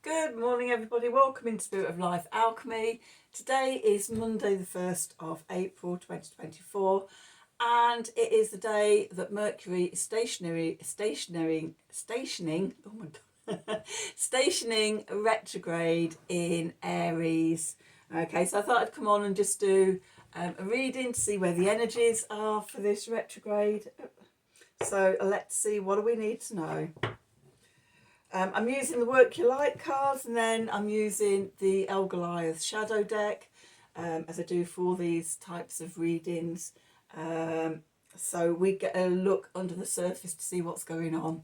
Good morning, everybody. Welcome into Spirit of Life Alchemy. Today is Monday, the 1st of April 2024, and it is the day that Mercury is stationing retrograde in Aries. Okay, so I thought I'd come on and just do a reading to see where the energies are for this retrograde. So let's see, what do we need to know? I'm using the Work Your Light cards, and then I'm using the El Goliath Shadow deck, as I do for all these types of readings. So we get a look under the surface to see what's going on.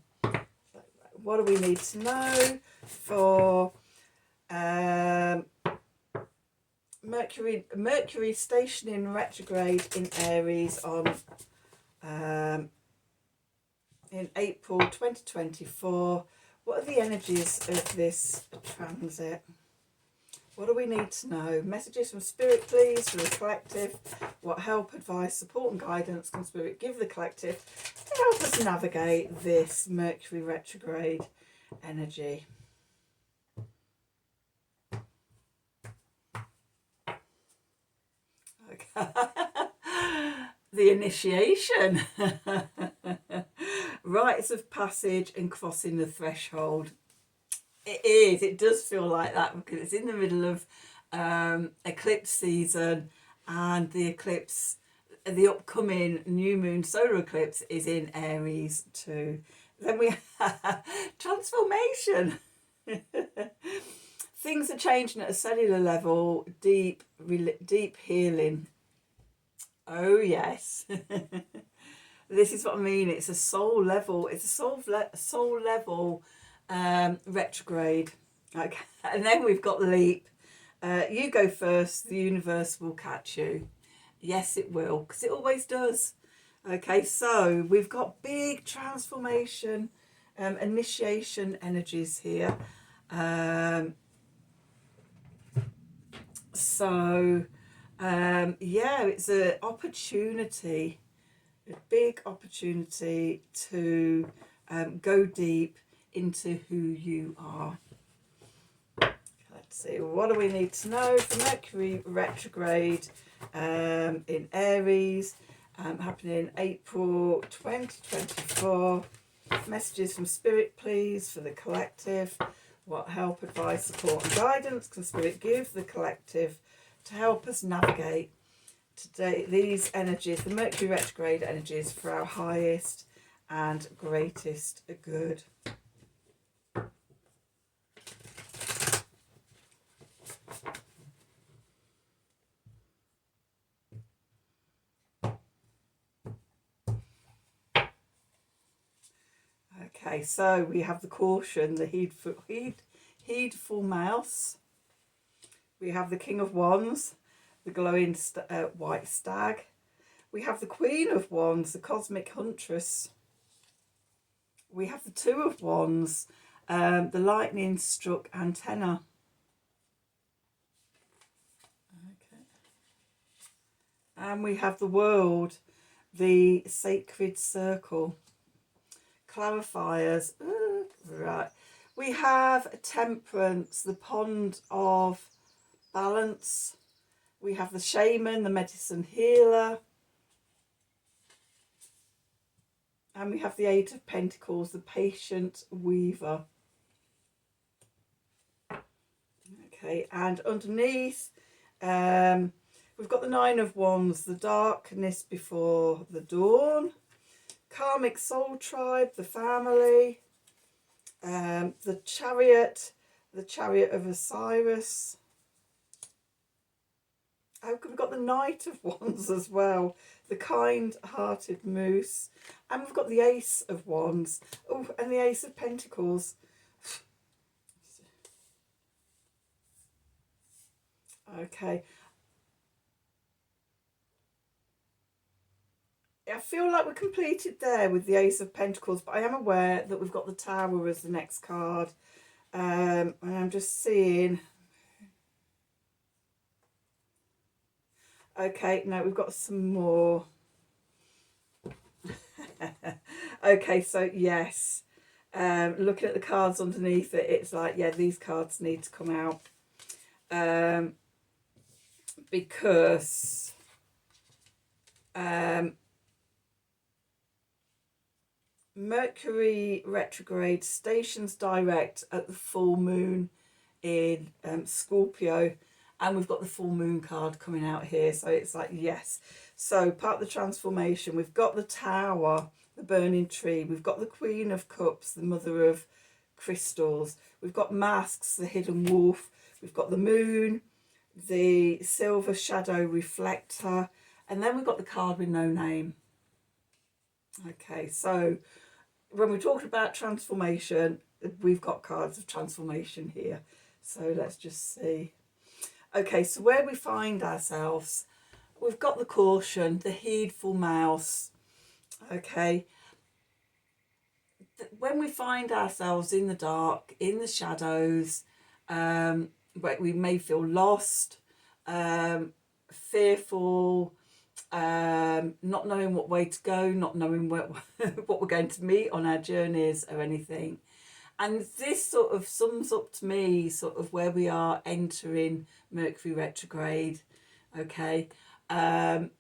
What do we need to know for Mercury stationing retrograde in Aries on in April 2024? What are the energies of this transit? What do we need to know? Messages from Spirit, please, for the collective. What help, advice, support and guidance can Spirit give the collective to help us navigate this Mercury retrograde energy? Okay. The initiation. Rites of passage and crossing the threshold. It does feel like that because it's in the middle of eclipse season, and the upcoming new moon solar eclipse is in Aries too. Then we have transformation. Things are changing at a cellular level, deep healing. Oh yes. This is what I mean. It's a soul level. It's a soul level retrograde. Okay. And then we've got leap. You go first. The universe will catch you. Yes, it will, because it always does. Okay. So we've got big transformation, initiation energies here. Yeah, it's an opportunity. A big opportunity to go deep into who you are. Let's see, what do we need to know for Mercury retrograde in Aries, happening in April 2024? Messages from Spirit, please, for the collective. What help, advice, support and guidance can Spirit give the collective to help us navigate today these energies, the Mercury retrograde energies, for our highest and greatest good? Okay, so we have the caution, the heedful mouse. We have the King of Wands, the glowing white stag. We have the Queen of Wands, the cosmic huntress. We have the Two of Wands, the lightning struck antenna. Okay. And we have the World, the sacred circle. Clarifiers. Right. We have Temperance, the pond of balance. We have the Shaman, the medicine healer. And we have the Eight of Pentacles, the patient weaver. Okay, and underneath, we've got the Nine of Wands, the darkness before the dawn. Karmic soul tribe, the family. The chariot of Osiris. Oh, we've got the Knight of Wands as well, the kind-hearted moose, and we've got the Ace of Wands. Oh, and the Ace of Pentacles. Okay. I feel like we're completed there with the Ace of Pentacles, but I am aware that we've got the Tower as the next card. And I'm just seeing. Okay, no, we've got some more. Okay, so yes. Looking at the cards underneath it, it's like, yeah, these cards need to come out. Because Mercury retrograde stations direct at the full moon in Scorpio, and we've got the full moon card coming out here, so it's like, yes. So part of the transformation, we've got the Tower, the burning tree, we've got the Queen of Cups, the mother of crystals, we've got Masks, the hidden wolf, we've got the moon, the silver shadow reflector, and then we've got the card with no name. Okay, so when we're talking about transformation, we've got cards of transformation here. So let's just see. Okay, so where we find ourselves, we've got the caution, the heedful mouse. Okay, when we find ourselves in the dark, in the shadows, where we may feel lost, fearful, not knowing what way to go, not knowing what we're going to meet on our journeys or anything. And this sort of sums up to me sort of where we are entering Mercury retrograde. Okay, because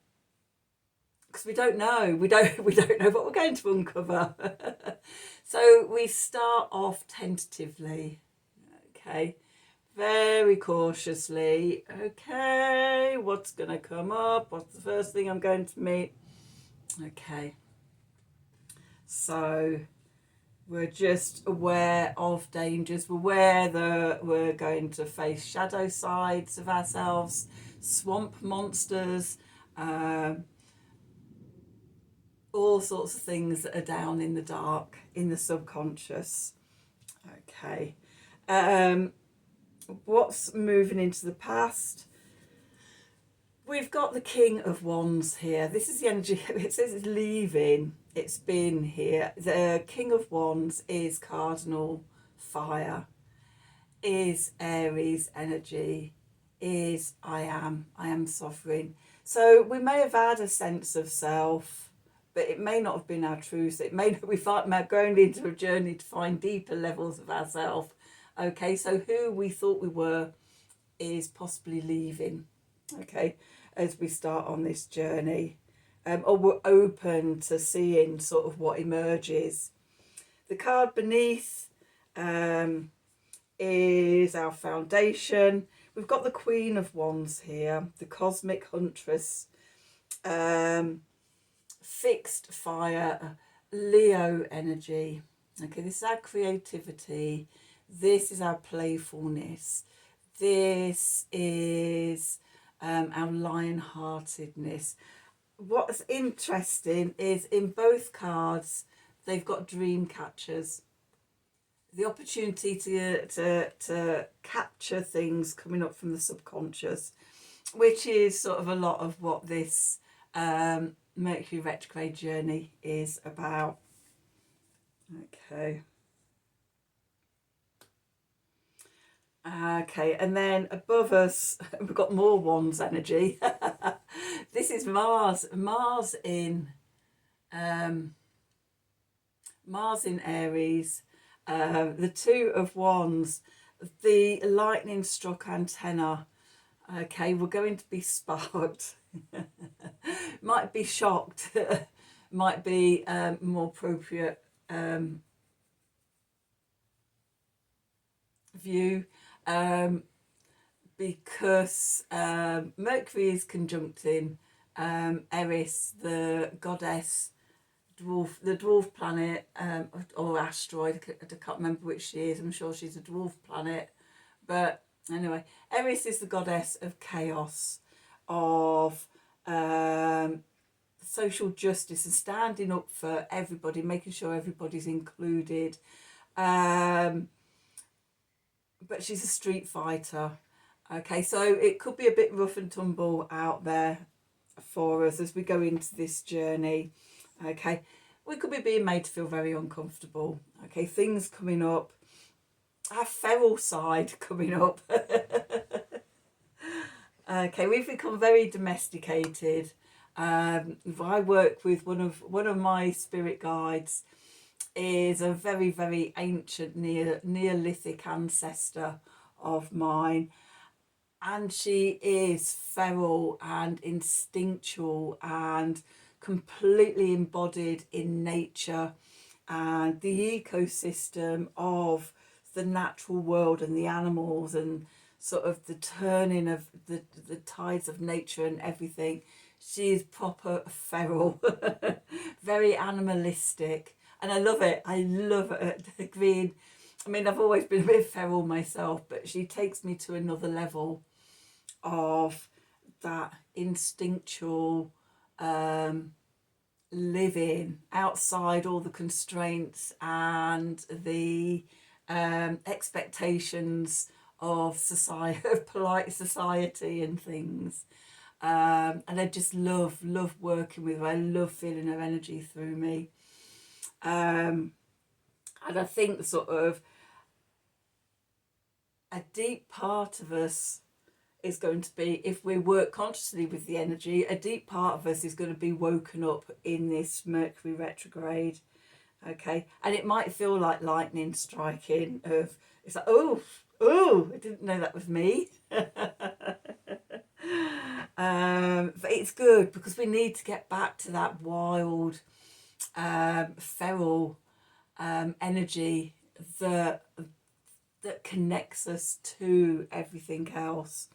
we don't know, we don't know what we're going to uncover. So we start off tentatively. Okay, very cautiously. Okay, what's going to come up? What's the first thing I'm going to meet? Okay, so we're just aware of dangers. We're aware that we're going to face shadow sides of ourselves, swamp monsters, all sorts of things that are down in the dark, in the subconscious. Okay. What's moving into the past? We've got the King of Wands here. This is the energy. It says it's leaving. It's been here. The King of Wands is cardinal fire, is Aries energy, is I am sovereign. So we may have had a sense of self, but it may not have been our truth. It may we might going into a journey to find deeper levels of ourself. Okay, so who we thought we were is possibly leaving. Okay, as we start on this journey, or we're open to seeing sort of what emerges. The card beneath is our foundation. We've got the Queen of Wands here, the Cosmic Huntress, fixed fire, Leo energy. Okay, this is our creativity. This is our playfulness. This is our lion-heartedness. What's interesting is in both cards, they've got dream catchers. The opportunity to capture things coming up from the subconscious, which is sort of a lot of what this Mercury retrograde journey is about. Okay. Okay, and then above us, we've got more Wands energy. This is Mars. Mars in Aries. The Two of Wands, the lightning struck antenna. Okay, we're going to be sparked. Might be shocked. Might be more appropriate view. Because Mercury is conjuncting Eris, the goddess, the dwarf planet, or asteroid. I can't remember which she is. I'm sure she's a dwarf planet. But anyway, Eris is the goddess of chaos, of social justice and standing up for everybody, making sure everybody's included. But she's a street fighter. Okay, so it could be a bit rough and tumble out there for us as we go into this journey. Okay, we could be being made to feel very uncomfortable. Okay, things coming up, our feral side coming up. Okay, we've become very domesticated. I work with one of my spirit guides, is a very, very ancient Neolithic ancestor of mine. And she is feral and instinctual and completely embodied in nature and the ecosystem of the natural world and the animals and sort of the turning of the tides of nature and everything. She is proper feral, very animalistic, and I love it. I love it. Green. I mean, I've always been a bit feral myself, but she takes me to another level of that instinctual living outside all the constraints and the expectations of society, of polite society and things. And I just love working with her. I love feeling her energy through me. And I think sort of a deep part of us is going to be, if we work consciously with the energy, a deep part of us is going to be woken up in this Mercury retrograde. Okay, and it might feel like lightning striking. Of it's like, oh, I didn't know that was me. But it's good because we need to get back to that wild, feral energy that connects us to everything else.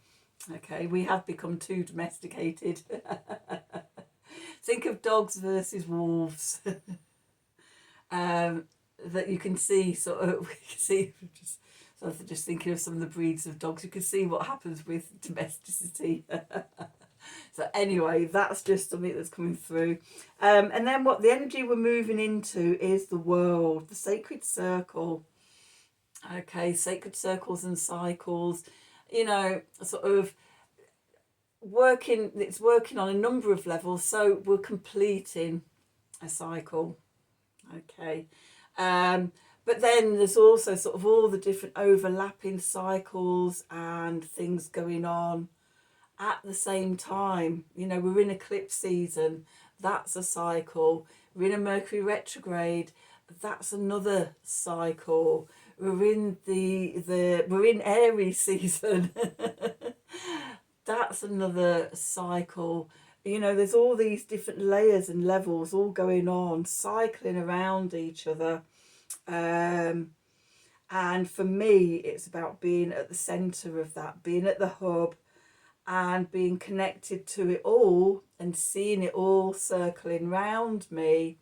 Okay, we have become too domesticated. Think of dogs versus wolves. That you can see sort of, we can see just thinking of some of the breeds of dogs, you can see what happens with domesticity. So anyway, that's just something that's coming through. And then what the energy we're moving into is the world, the sacred circle. Okay, sacred circles and cycles, sort of it's working on a number of levels. So we're completing a cycle. Okay. But then there's also sort of all the different overlapping cycles and things going on at the same time. We're in eclipse season, that's a cycle. We're in a Mercury retrograde, that's another cycle. We're in we're in Aries season. That's another cycle. There's all these different layers and levels all going on, cycling around each other. And for me, it's about being at the center of that, being at the hub and being connected to it all and seeing it all circling round me.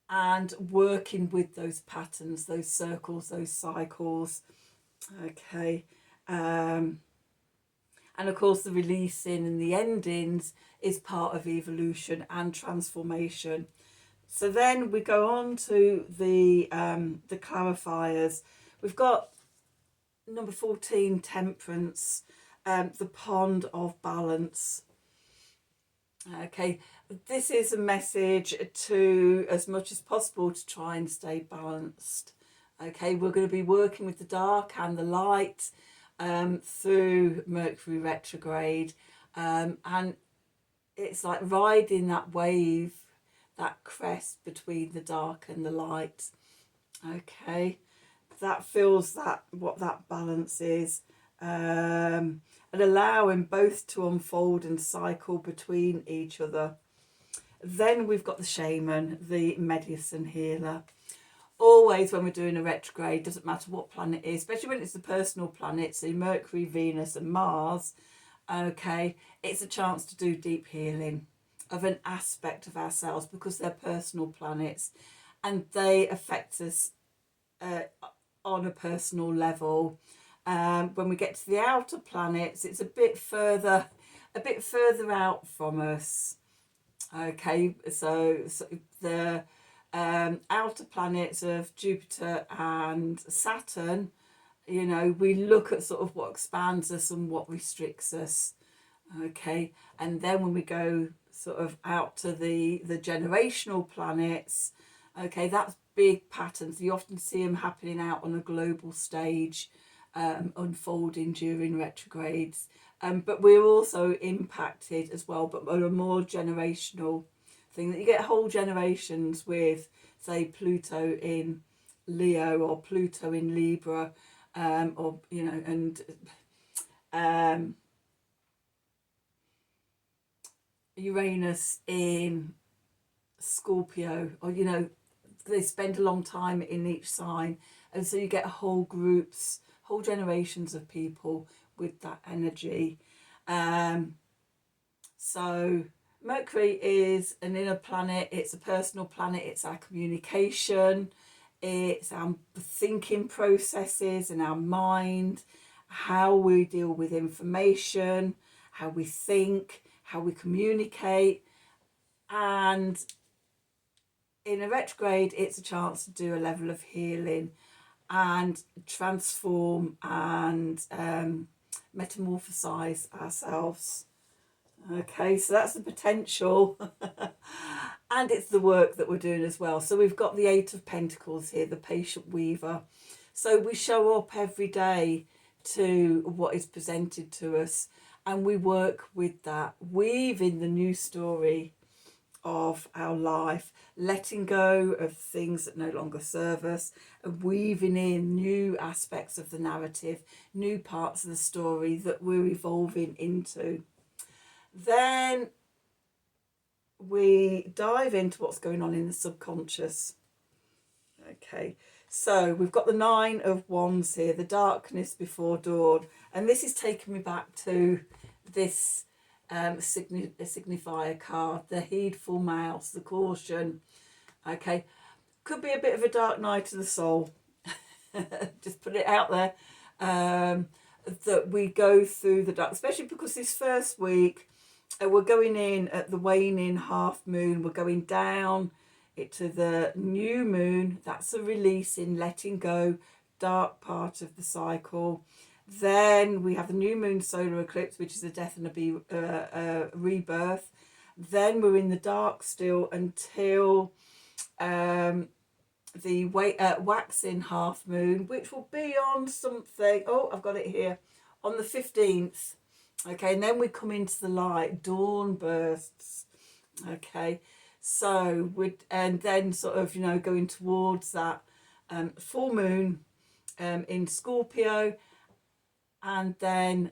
And working with those patterns, those circles, those cycles. Okay. And of course, the releasing and the endings is part of evolution and transformation. So then we go on to the clarifiers. We've got number 14, temperance, the pond of balance. Okay, this is a message to, as much as possible, to try and stay balanced. Okay, we're going to be working with the dark and the light through Mercury retrograde, and it's like riding that wave, that crest between the dark and the light. Okay, that feels that what that balance is, and allowing both to unfold and cycle between each other. Then we've got the shaman, the medicine healer. Always when we're doing a retrograde, doesn't matter what planet it is, especially when it's the personal planets, so Mercury, Venus and Mars, okay, it's a chance to do deep healing of an aspect of ourselves because they're personal planets and they affect us on a personal level. When we get to the outer planets, it's a bit further out from us. Okay, so the outer planets of Jupiter and Saturn, we look at sort of what expands us and what restricts us. Okay, and then when we go sort of out to the generational planets, okay, that's big patterns. You often see them happening out on a global stage, unfolding during retrogrades. But we're also impacted as well, but on a more generational thing, that you get whole generations with, say, Pluto in Leo or Pluto in Libra, or, you know, and Uranus in Scorpio, or, you know, they spend a long time in each sign, and so you get whole groups, whole generations of people with that energy. So Mercury is an inner planet, it's a personal planet, it's our communication, it's our thinking processes and our mind, how we deal with information, how we think, how we communicate. And in a retrograde, it's a chance to do a level of healing and transform and metamorphosize ourselves. Okay, so that's the potential. And it's the work that we're doing as well. So we've got the Eight of Pentacles here, the patient weaver. So we show up every day to what is presented to us, and we work with that, weaving the new story of our life, letting go of things that no longer serve us, and weaving in new aspects of the narrative, new parts of the story that we're evolving into. Then we dive into what's going on in the subconscious. Okay, so we've got the Nine of Wands here, the darkness before dawn, and this is taking me back to this signifier card, the heedful mouse, the caution. Okay, could be a bit of a dark night of the soul. Just put it out there, that we go through the dark, especially because this first week we're going in at the waning half moon, we're going down to the new moon. That's a releasing, letting go, dark part of the cycle. Then we have the new moon solar eclipse, which is a death and a rebirth. Then we're in the dark still until the waxing half moon, which will be on something, oh, I've got it here, on the 15th. Okay, and then we come into the light, dawn bursts. Okay, so and then sort of, you know, going towards that full moon in Scorpio, and then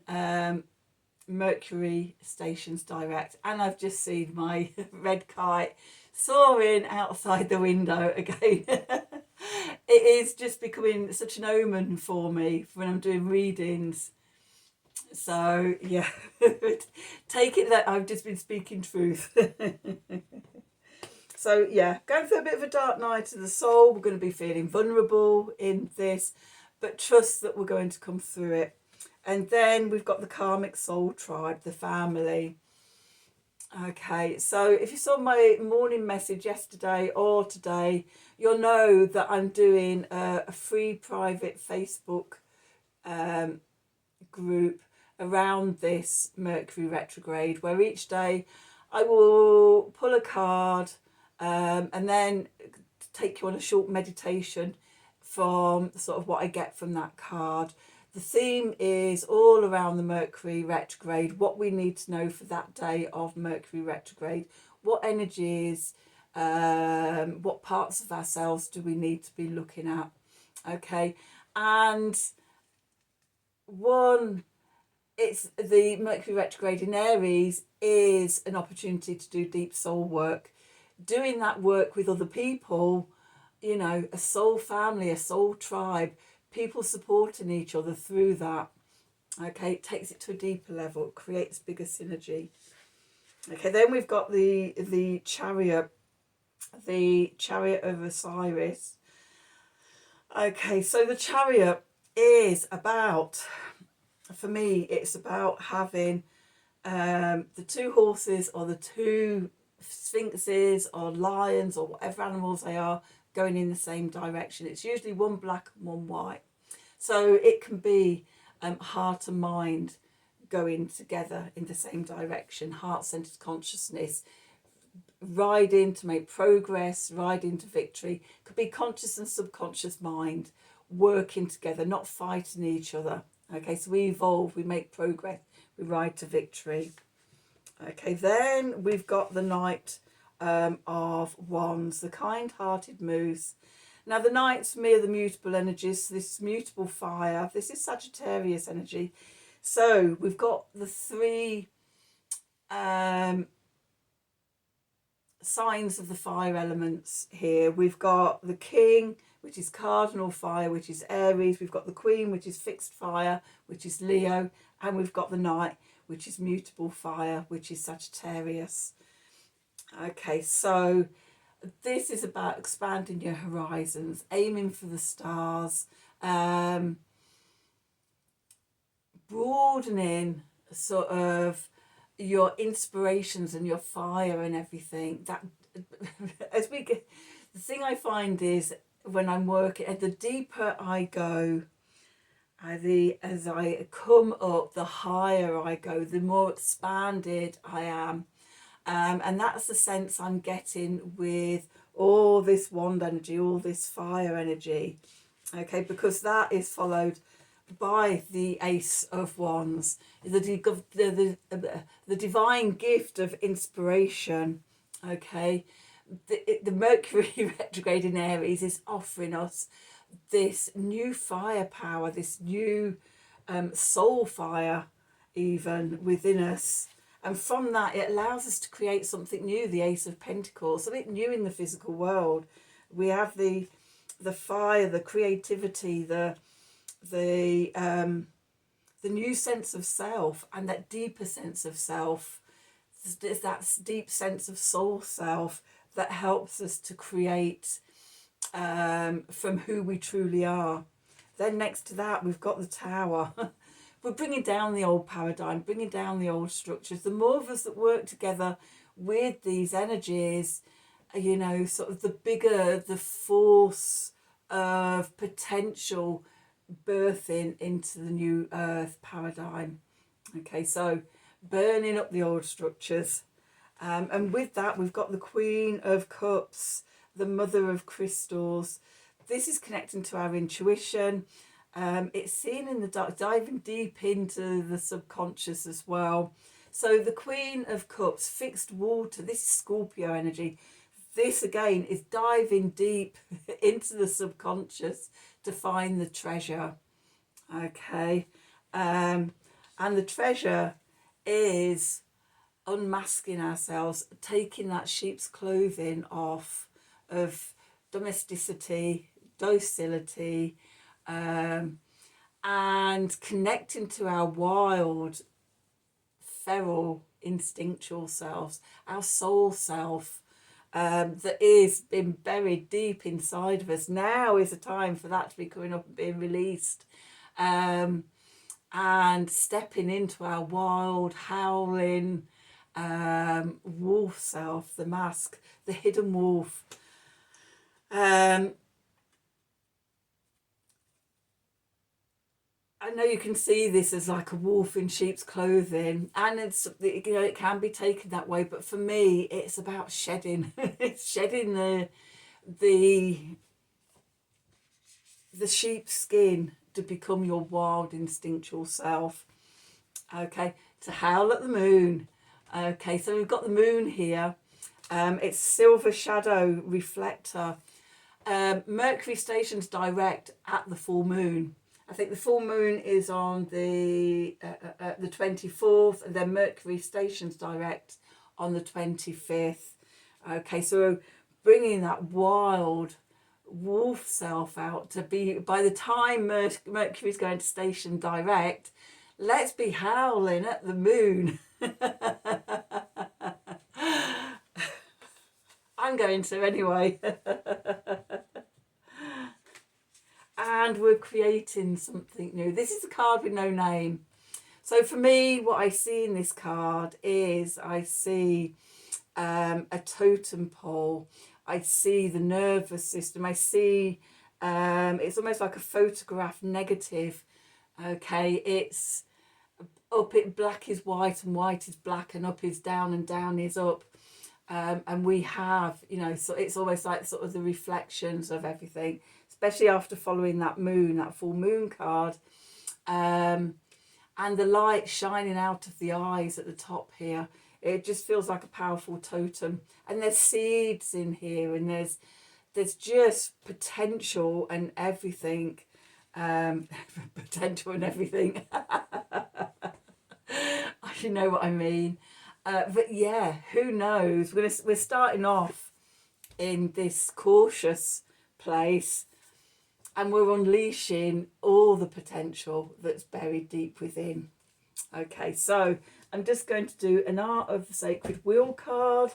Mercury stations direct. And I've just seen my red kite soaring outside the window again. It is just becoming such an omen for me when I'm doing readings. So yeah, take it that I've just been speaking truth. So yeah, going through a bit of a dark night of the soul. We're going to be feeling vulnerable in this, but trust that we're going to come through it. And then we've got the karmic soul tribe, the family. Okay, so if you saw my morning message yesterday or today, you'll know that I'm doing a free private Facebook group around this Mercury retrograde, where each day I will pull a card and then take you on a short meditation from sort of what I get from that card. The theme is all around the Mercury retrograde, what we need to know for that day of Mercury retrograde, what energies, what parts of ourselves do we need to be looking at. Okay, and it's the Mercury retrograde in Aries is an opportunity to do deep soul work. Doing that work with other people, you know, a soul family, a soul tribe, people supporting each other through that. Okay, it takes it to a deeper level, it creates bigger synergy. Okay, then we've got the chariot of Osiris. Okay, so the chariot is about, for me, it's about having the two horses or the two sphinxes or lions or whatever animals they are going in the same direction. It's usually one black and one white. So it can be heart and mind going together in the same direction, heart-centered consciousness, riding to make progress, riding to victory. Could be conscious and subconscious mind working together, not fighting each other. Okay, so we evolve, we make progress, we ride to victory. Okay, then we've got the Knight of Wands, the kind-hearted moose. Now the Knights for me are the mutable energies, this mutable fire. This is Sagittarius energy. So we've got the three signs of the fire elements here. We've got the King, which is cardinal fire, which is Aries. We've got the Queen, which is fixed fire, which is Leo. And we've got the Knight, which is mutable fire, which is Sagittarius. Okay, so this is about expanding your horizons, aiming for the stars, broadening sort of your inspirations and your fire and everything. That as we get, the thing I find is when I'm working, the deeper I go, as I come up, the higher I go, the more expanded I am. And that's the sense I'm getting with all this wand energy, all this fire energy. Okay, because that is followed by the Ace of Wands, the divine gift of inspiration. Okay, the Mercury retrograde in Aries is offering us this new firepower, this new soul fire even within us. And from that, it allows us to create something new, the Ace of Pentacles, something new in the physical world. We have the fire, the creativity, the new sense of self, and that deeper sense of self, that deep sense of soul self that helps us to create from who we truly are. Then next to that, we've got the Tower. We're bringing down the old paradigm, bringing down the old structures. The more of us that work together with these energies, you know, sort of the bigger the force of potential birthing into the new earth paradigm. Okay, so burning up the old structures. And with that, we've got the Queen of Cups, the Mother of Crystals. This is connecting to our intuition. It's seeing in the dark, diving deep into the subconscious as well. So the Queen of Cups, fixed water, this is Scorpio energy. This again is diving deep into the subconscious to find the treasure. Okay, and the treasure is unmasking ourselves, taking that sheep's clothing off of domesticity, docility, and connecting to our wild, feral, instinctual selves, our soul self, that is been buried deep inside of us. Now is the time for that to be coming up and being released, and stepping into our wild, howling, wolf self, the mask, the hidden wolf. I know you can see this as like a wolf in sheep's clothing, and it's, you know, it can be taken that way, but for me it's about shedding. It's shedding the sheep skin to become your wild instinctual self. Okay, to howl at the moon. Okay, so we've got the moon here. It's silver shadow reflector. Mercury stations direct at the full moon. I think the full moon is on the 24th, and then Mercury stations direct on the 25th. Okay, so bringing that wild wolf self out to be, by the time Mercury's going to station direct, let's be howling at the moon. I'm going to anyway. And we're creating something new. This is a card with no name. So for me, what I see in this card is I see a totem pole. I see the nervous system. I see it's almost like a photograph negative. Okay, it's up, black is white and white is black, and up is down and down is up. And we have, you know, so it's almost like sort of the reflections of everything, especially after following that moon, that full moon card, and the light shining out of the eyes at the top here. It just feels like a powerful totem. And there's seeds in here, and there's just potential and everything. Potential and everything. You know what I mean. But yeah, who knows? We're starting off in this cautious place, and we're unleashing all the potential that's buried deep within. Okay, so I'm just going to do an Art of the Sacred Wheel card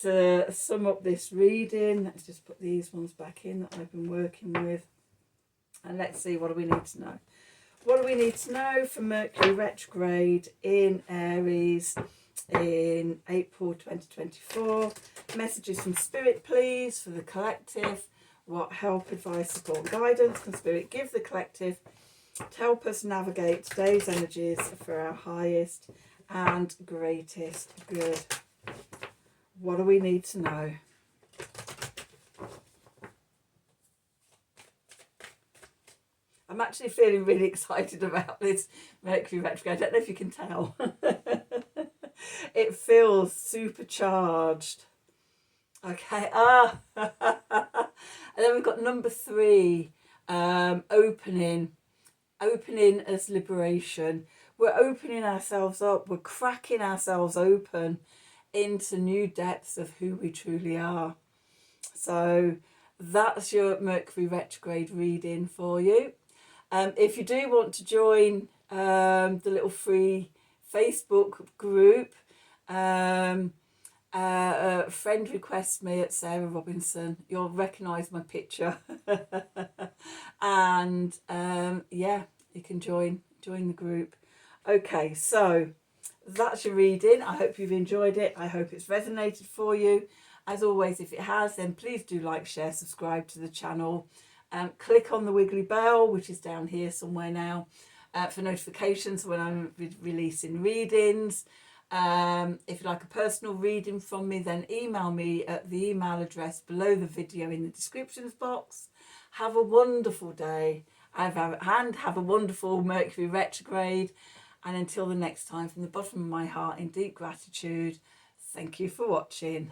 to sum up this reading. Let's just put these ones back in that I've been working with, and let's see, what do we need to know? What do we need to know for Mercury retrograde in Aries in April 2024? Messages from Spirit, please, for the collective. What help, advice, support, guidance can Spirit give the collective to help us navigate today's energies for our highest and greatest good? What do we need to know? I'm actually feeling really excited about this Mercury retrograde. I don't know if you can tell. It feels supercharged. Okay. And then we've got number 3, opening as liberation. We're opening ourselves up. We're cracking ourselves open into new depths of who we truly are. So that's your Mercury retrograde reading for you. If you do want to join the little free Facebook group, friend request me at Sarah Robinson. You'll recognise my picture. And yeah, you can join the group. Okay, so that's your reading. I hope you've enjoyed it. I hope it's resonated for you. As always, if it has, then please do like, share, subscribe to the channel. Click on the wiggly bell, which is down here somewhere now, for notifications when I'm releasing readings. If you'd like a personal reading from me, then email me at the email address below the video in the descriptions box. Have a wonderful day and have a wonderful Mercury retrograde. And until the next time, from the bottom of my heart, in deep gratitude, thank you for watching.